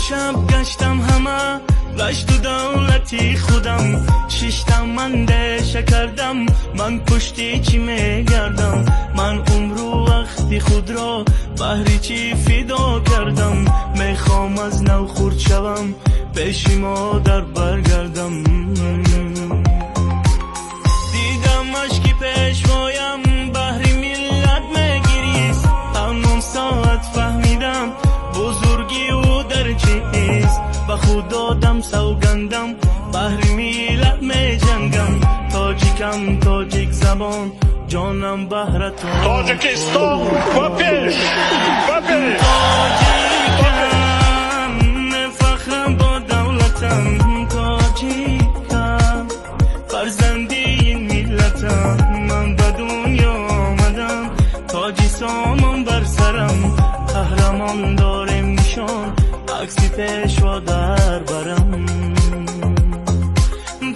شب گشتم همه گشت و دولتی خودم، شیشتم من دشه کردم، من پشتی چی میگردم، من عمر و وقتی خود را بهری چی فدا کردم، میخوام از نو خورد شوم پیش مادر برگردم. دیدم اشکی پیشوایم بهری ملت میگیریست، همون ساعت فهمیدم بزرگی او در چیست، به خود دادم سوگندم بهری ملت می جنگم، تاجیکم تاجیک زبان جانم بهرتون تاجیکستان بپیش بپیش. تاجیکم فخرم با دولتم، تاجیکم فرزندی این ملتم، من به دنیا آمدم تاجی سامان بر سرم، قهرمان داریم نشان عکسی پیشوا در برم.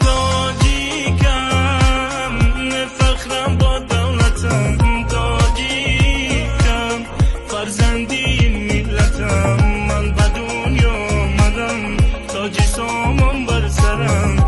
تاجیکم فخرم با دولتم، تاجیکم فرزندی این ملتم، من به دنیا آمدم تاجی سامان بر سرم،